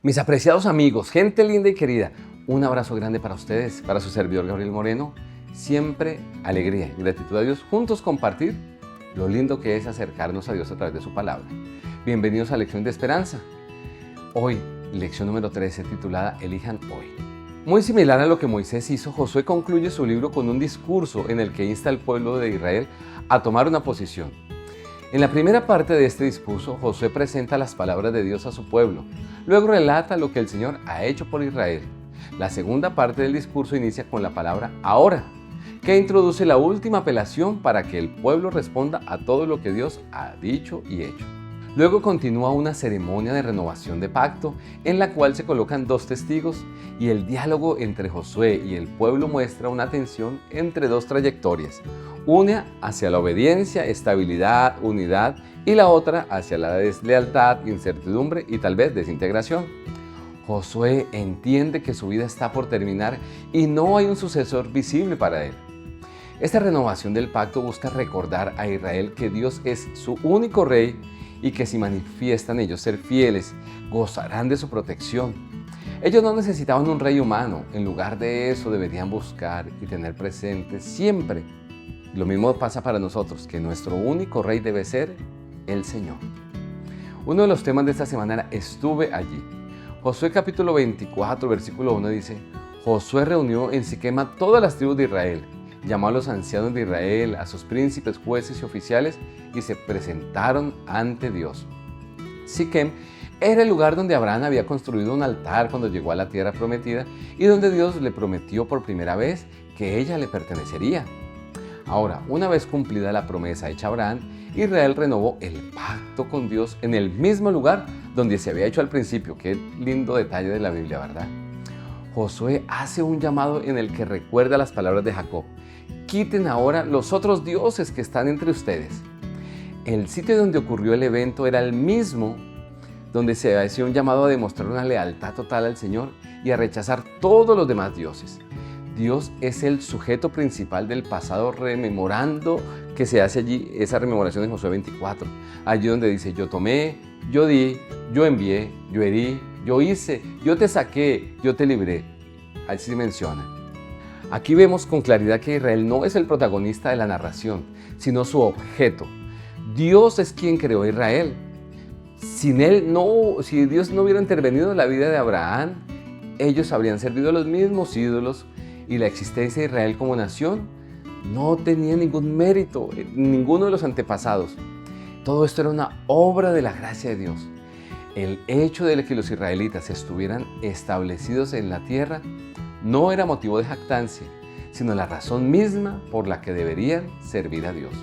Mis apreciados amigos, gente linda y querida, un abrazo grande para ustedes, para su servidor Gabriel Moreno. Siempre alegría y gratitud a Dios, juntos compartir lo lindo que es acercarnos a Dios a través de su palabra. Bienvenidos a Lección de Esperanza. Hoy, lección número 13, titulada Elijan hoy. Muy similar a lo que Moisés hizo, Josué concluye su libro con un discurso en el que insta al pueblo de Israel a tomar una posición. En la primera parte de este discurso, Josué presenta las palabras de Dios a su pueblo. Luego relata lo que el Señor ha hecho por Israel. La segunda parte del discurso inicia con la palabra ahora, que introduce la última apelación para que el pueblo responda a todo lo que Dios ha dicho y hecho. Luego continúa una ceremonia de renovación de pacto en la cual se colocan dos testigos y el diálogo entre Josué y el pueblo muestra una tensión entre dos trayectorias, una hacia la obediencia, estabilidad, unidad y la otra hacia la deslealtad, incertidumbre y tal vez desintegración. Josué entiende que su vida está por terminar y no hay un sucesor visible para él. Esta renovación del pacto busca recordar a Israel que Dios es su único rey y que si manifiestan ellos ser fieles, gozarán de su protección. Ellos no necesitaban un rey humano, en lugar de eso deberían buscar y tener presente siempre. Lo mismo pasa para nosotros, que nuestro único rey debe ser el Señor. Uno de los temas de esta semana era Estuve allí. Josué capítulo 24, versículo 1 dice: Josué reunió en Siquem a todas las tribus de Israel, llamó a los ancianos de Israel, a sus príncipes, jueces y oficiales, y se presentaron ante Dios. Siquem era el lugar donde Abraham había construido un altar cuando llegó a la tierra prometida y donde Dios le prometió por primera vez que ella le pertenecería. Ahora, una vez cumplida la promesa hecha a Abraham, Israel renovó el pacto con Dios en el mismo lugar donde se había hecho al principio. Qué lindo detalle de la Biblia, ¿verdad? Josué hace un llamado en el que recuerda las palabras de Jacob: quiten ahora los otros dioses que están entre ustedes. El sitio donde ocurrió el evento era el mismo donde se hacía un llamado a demostrar una lealtad total al Señor y a rechazar todos los demás dioses. Dios es el sujeto principal del pasado, rememorando que se hace allí esa rememoración en Josué 24. Allí donde dice: yo tomé, yo di, yo envié, yo herí, yo hice, yo te saqué, yo te libré. Así se menciona. Aquí vemos con claridad que Israel no es el protagonista de la narración, sino su objeto. Dios es quien creó a Israel. Si Dios no hubiera intervenido en la vida de Abraham, ellos habrían servido a los mismos ídolos y la existencia de Israel como nación no tenía ningún mérito, ninguno de los antepasados. Todo esto era una obra de la gracia de Dios. El hecho de que los israelitas estuvieran establecidos en la tierra no era motivo de jactancia, sino la razón misma por la que deberían servir a Dios.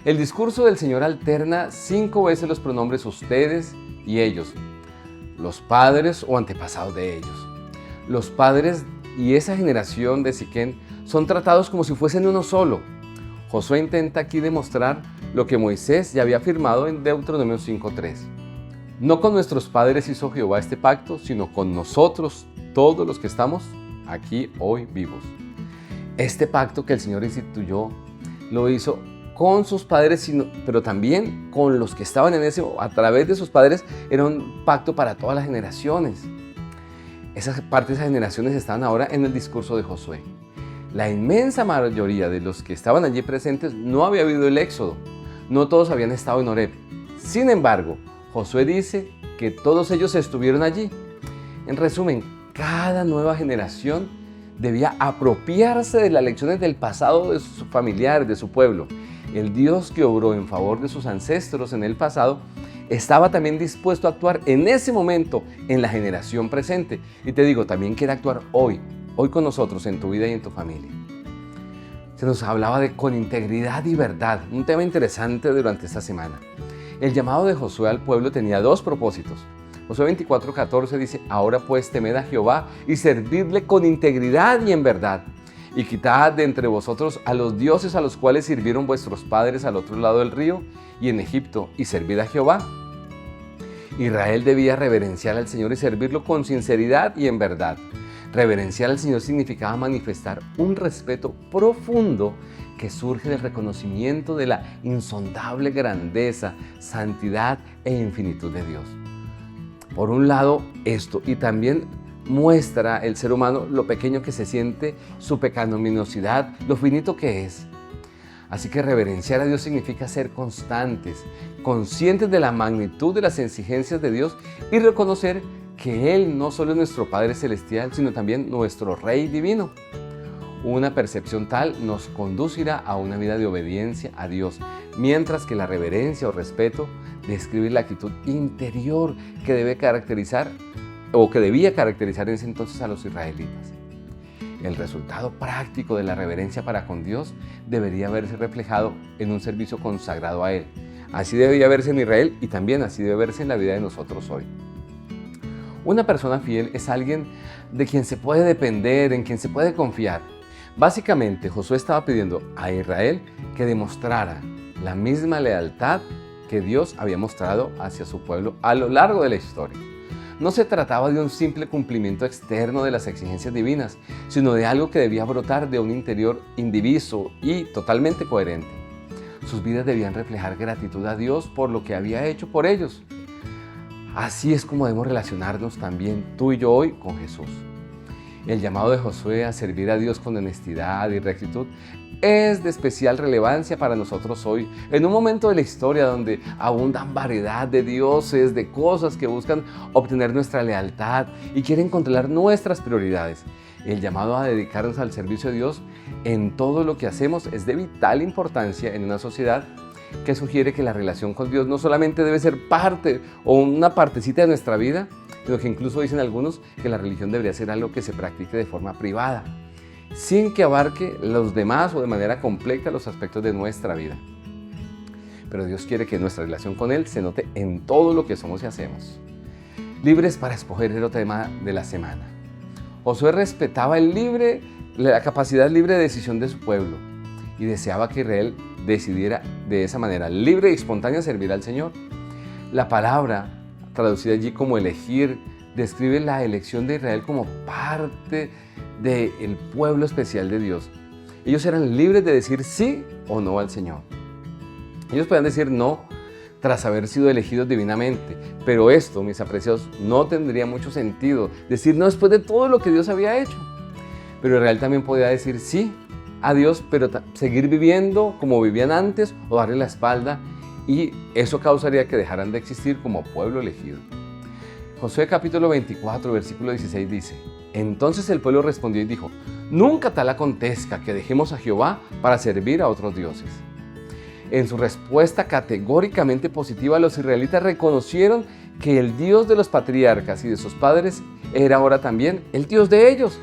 El discurso del Señor alterna 5 veces los pronombres ustedes y ellos, los padres o antepasados de ellos. Los padres y esa generación de Siquem son tratados como si fuesen uno solo. Josué intenta aquí demostrar lo que Moisés ya había afirmado en Deuteronomio 5:3. No con nuestros padres hizo Jehová este pacto, sino con nosotros, todos los que estamos aquí hoy vivos. Este pacto que el Señor instituyó lo hizo con sus padres, pero también con los que estaban a través de sus padres. Era un pacto para todas las generaciones. Esas generaciones están ahora en el discurso de Josué. La inmensa mayoría de los que estaban allí presentes no había habido el éxodo. No todos habían estado en Horeb. Sin embargo, Josué dice que todos ellos estuvieron allí. En resumen, cada nueva generación debía apropiarse de las lecciones del pasado de sus familiares, de su pueblo. El Dios que obró en favor de sus ancestros en el pasado estaba también dispuesto a actuar en ese momento en la generación presente. Y te digo, también quiere actuar hoy con nosotros, en tu vida y en tu familia. Se nos hablaba de con integridad y verdad, un tema interesante durante esta semana. El llamado de Josué al pueblo tenía 2 propósitos. Josué 24:14 dice: ahora pues temed a Jehová y servidle con integridad y en verdad, y quitad de entre vosotros a los dioses a los cuales sirvieron vuestros padres al otro lado del río y en Egipto, y servid a Jehová. Israel debía reverenciar al Señor y servirlo con sinceridad y en verdad. Reverenciar al Señor significaba manifestar un respeto profundo que surge del reconocimiento de la insondable grandeza, santidad e infinitud de Dios. Por un lado, esto, y también muestra el ser humano lo pequeño que se siente, su pecaminosidad, lo finito que es. Así que reverenciar a Dios significa ser constantes, conscientes de la magnitud de las exigencias de Dios y reconocer que Él no solo es nuestro Padre Celestial, sino también nuestro Rey Divino. Una percepción tal nos conducirá a una vida de obediencia a Dios, mientras que la reverencia o respeto describe la actitud interior que debe caracterizar o que debía caracterizar en ese entonces a los israelitas. El resultado práctico de la reverencia para con Dios debería verse reflejado en un servicio consagrado a Él. Así debería verse en Israel y también así debe verse en la vida de nosotros hoy. Una persona fiel es alguien de quien se puede depender, en quien se puede confiar. Básicamente, Josué estaba pidiendo a Israel que demostrara la misma lealtad que Dios había mostrado hacia su pueblo a lo largo de la historia. No se trataba de un simple cumplimiento externo de las exigencias divinas, sino de algo que debía brotar de un interior indiviso y totalmente coherente. Sus vidas debían reflejar gratitud a Dios por lo que había hecho por ellos. Así es como debemos relacionarnos también tú y yo hoy con Jesús. El llamado de Josué a servir a Dios con honestidad y rectitud es de especial relevancia para nosotros hoy, en un momento de la historia donde abundan variedad de dioses, de cosas que buscan obtener nuestra lealtad y quieren controlar nuestras prioridades. El llamado a dedicarnos al servicio de Dios en todo lo que hacemos es de vital importancia en una sociedad que sugiere que la relación con Dios no solamente debe ser parte o una partecita de nuestra vida, sino que incluso dicen algunos que la religión debería ser algo que se practique de forma privada, sin que abarque los demás o de manera completa los aspectos de nuestra vida. Pero Dios quiere que nuestra relación con Él se note en todo lo que somos y hacemos. Libres para escoger el tema de la semana. Josué respetaba la capacidad libre de decisión de su pueblo y deseaba que Israel decidiera de esa manera, libre y espontánea, servir al Señor. La palabra, traducida allí como elegir, describe la elección de Israel como parte del pueblo especial de Dios. Ellos eran libres de decir sí o no al Señor. Ellos podían decir no tras haber sido elegidos divinamente, pero esto, mis apreciados, no tendría mucho sentido. Decir no después de todo lo que Dios había hecho. Pero Israel también podía decir sí a Dios, pero seguir viviendo como vivían antes o darle la espalda, y eso causaría que dejaran de existir como pueblo elegido. Josué capítulo 24, versículo 16 dice: Entonces el pueblo respondió y dijo: Nunca tal acontezca que dejemos a Jehová para servir a otros dioses. En su respuesta categóricamente positiva, los israelitas reconocieron que el Dios de los patriarcas y de sus padres era ahora también el Dios de ellos,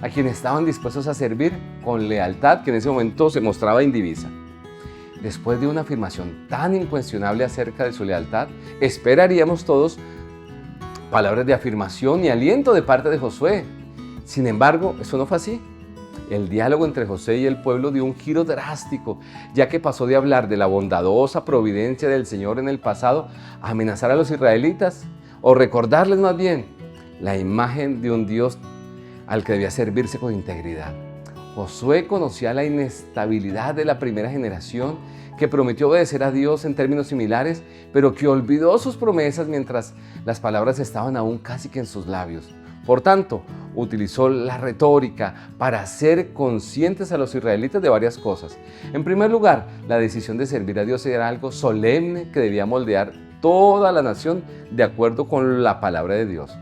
a quienes estaban dispuestos a servir con lealtad que en ese momento se mostraba indivisa. Después de una afirmación tan incuestionable acerca de su lealtad, esperaríamos todos palabras de afirmación y aliento de parte de Josué. Sin embargo, eso no fue así. El diálogo entre Josué y el pueblo dio un giro drástico, ya que pasó de hablar de la bondadosa providencia del Señor en el pasado a amenazar a los israelitas, o recordarles más bien la imagen de un Dios al que debía servirse con integridad. Josué conocía la inestabilidad de la primera generación, que prometió obedecer a Dios en términos similares, pero que olvidó sus promesas mientras las palabras estaban aún casi que en sus labios. Por tanto, utilizó la retórica para hacer conscientes a los israelitas de varias cosas. En primer lugar, la decisión de servir a Dios era algo solemne que debía moldear toda la nación de acuerdo con la palabra de Dios.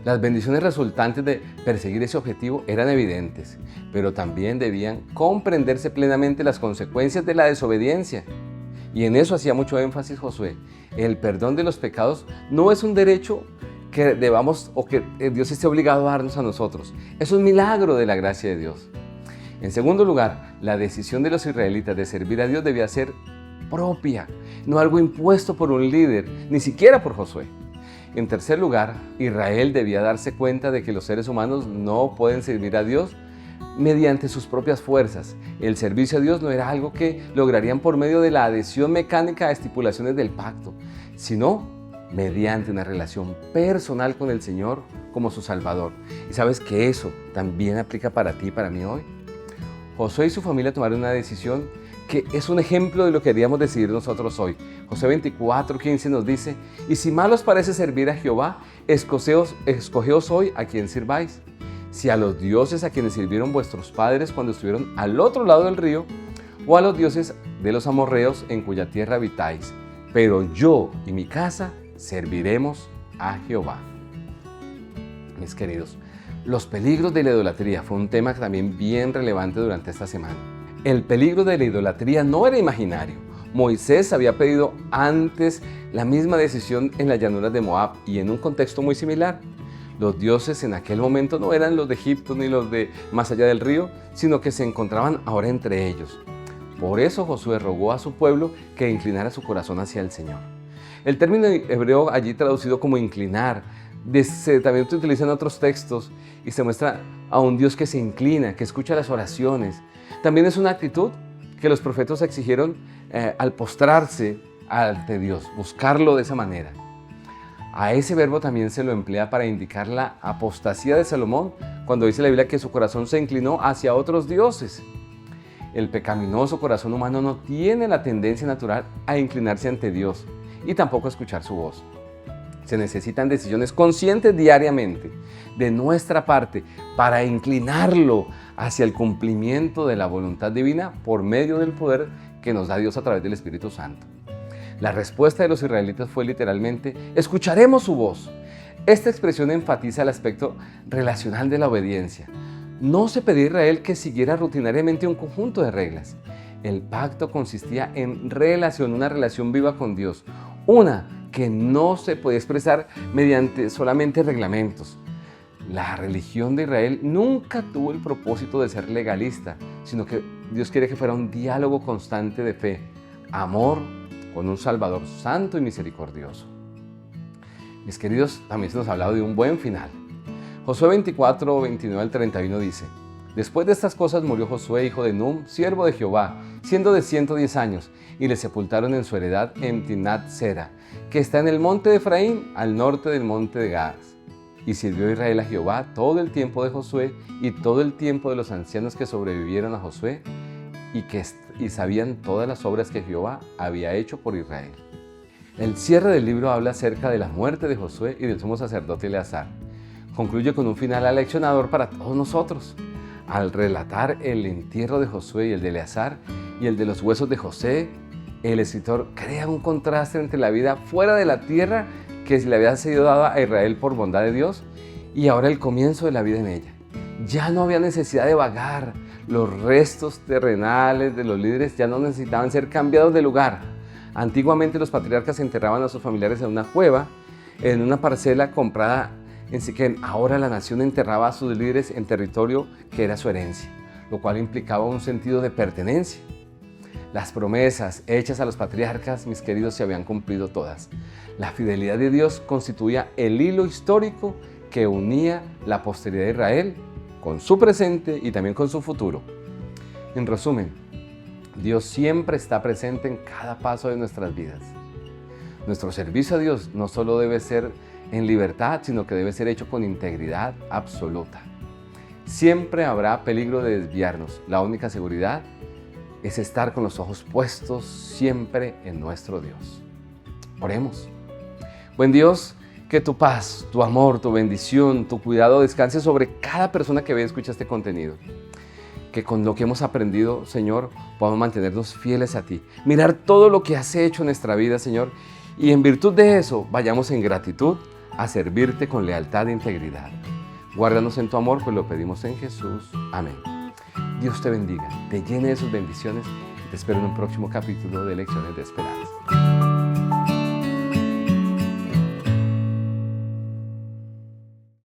Las bendiciones resultantes de perseguir ese objetivo eran evidentes, pero también debían comprenderse plenamente las consecuencias de la desobediencia. Y en eso hacía mucho énfasis Josué. El perdón de los pecados no es un derecho que debamos o que Dios esté obligado a darnos a nosotros. Es un milagro de la gracia de Dios. En segundo lugar, la decisión de los israelitas de servir a Dios debía ser propia, no algo impuesto por un líder, ni siquiera por Josué. En tercer lugar, Israel debía darse cuenta de que los seres humanos no pueden servir a Dios mediante sus propias fuerzas. El servicio a Dios no era algo que lograrían por medio de la adhesión mecánica a estipulaciones del pacto, sino mediante una relación personal con el Señor como su Salvador. ¿Y sabes que eso también aplica para ti y para mí hoy? Josué y su familia tomaron una decisión que es un ejemplo de lo que deberíamos decidir nosotros hoy. Josué 24:15 nos dice: y si mal os parece servir a Jehová, escogeos hoy a quien sirváis. Si a los dioses a quienes sirvieron vuestros padres cuando estuvieron al otro lado del río, o a los dioses de los amorreos en cuya tierra habitáis. Pero yo y mi casa serviremos a Jehová. Mis queridos, los peligros de la idolatría fue un tema también bien relevante durante esta semana. El peligro de la idolatría no era imaginario. Moisés había pedido antes la misma decisión en las llanuras de Moab y en un contexto muy similar. Los dioses en aquel momento no eran los de Egipto ni los de más allá del río, sino que se encontraban ahora entre ellos. Por eso Josué rogó a su pueblo que inclinara su corazón hacia el Señor. El término hebreo allí traducido como inclinar, también se utiliza en otros textos y se muestra a un Dios que se inclina, que escucha las oraciones. También es una actitud que los profetas exigieron al postrarse ante Dios, buscarlo de esa manera. A ese verbo también se lo emplea para indicar la apostasía de Salomón, cuando dice la Biblia que su corazón se inclinó hacia otros dioses. El pecaminoso corazón humano no tiene la tendencia natural a inclinarse ante Dios y tampoco a escuchar su voz. Se necesitan decisiones conscientes diariamente de nuestra parte para inclinarlo hacia el cumplimiento de la voluntad divina por medio del poder que nos da Dios a través del Espíritu Santo. La respuesta de los israelitas fue literalmente: escucharemos su voz. Esta expresión enfatiza el aspecto relacional de la obediencia. No se pedía a Israel que siguiera rutinariamente un conjunto de reglas. El pacto consistía en relación, una relación viva con Dios, una que no se podía expresar mediante solamente reglamentos. La religión de Israel nunca tuvo el propósito de ser legalista, sino que Dios quiere que fuera un diálogo constante de fe, amor, con un Salvador santo y misericordioso. Mis queridos, también se nos ha hablado de un buen final. Josué 24, 29 al 31 dice: después de estas cosas murió Josué, hijo de Nun, siervo de Jehová, siendo de 110 años, y le sepultaron en su heredad en Timnat Sera, que está en el monte de Efraín, al norte del monte de Gaas. Y sirvió Israel a Jehová todo el tiempo de Josué y todo el tiempo de los ancianos que sobrevivieron a Josué y sabían todas las obras que Jehová había hecho por Israel. El cierre del libro habla acerca de la muerte de Josué y del sumo sacerdote Eleazar. Concluye con un final aleccionador para todos nosotros. Al relatar el entierro de Josué y el de Eleazar y el de los huesos de José, el escritor crea un contraste entre la vida fuera de la tierra que le había sido dada a Israel por bondad de Dios y ahora el comienzo de la vida en ella. Ya no había necesidad de vagar. Los restos terrenales de los líderes ya no necesitaban ser cambiados de lugar. Antiguamente los patriarcas enterraban a sus familiares en una cueva, en una parcela comprada en Siquem. Ahora la nación enterraba a sus líderes en territorio que era su herencia, lo cual implicaba un sentido de pertenencia. Las promesas hechas a los patriarcas, mis queridos, se habían cumplido todas. La fidelidad de Dios constituía el hilo histórico que unía la posteridad de Israel con su presente y también con su futuro. En resumen, Dios siempre está presente en cada paso de nuestras vidas. Nuestro servicio a Dios no solo debe ser en libertad, sino que debe ser hecho con integridad absoluta. Siempre habrá peligro de desviarnos. La única seguridad es estar con los ojos puestos siempre en nuestro Dios. Oremos. Buen Dios, que tu paz, tu amor, tu bendición, tu cuidado descanse sobre cada persona que ve y escucha este contenido. Que con lo que hemos aprendido, Señor, podamos mantenernos fieles a ti. Mirar todo lo que has hecho en nuestra vida, Señor, y en virtud de eso vayamos en gratitud a servirte con lealtad e integridad. Guárdanos en tu amor, pues lo pedimos en Jesús. Amén. Dios te bendiga, te llene de sus bendiciones y te espero en un próximo capítulo de Lecciones de Esperanza.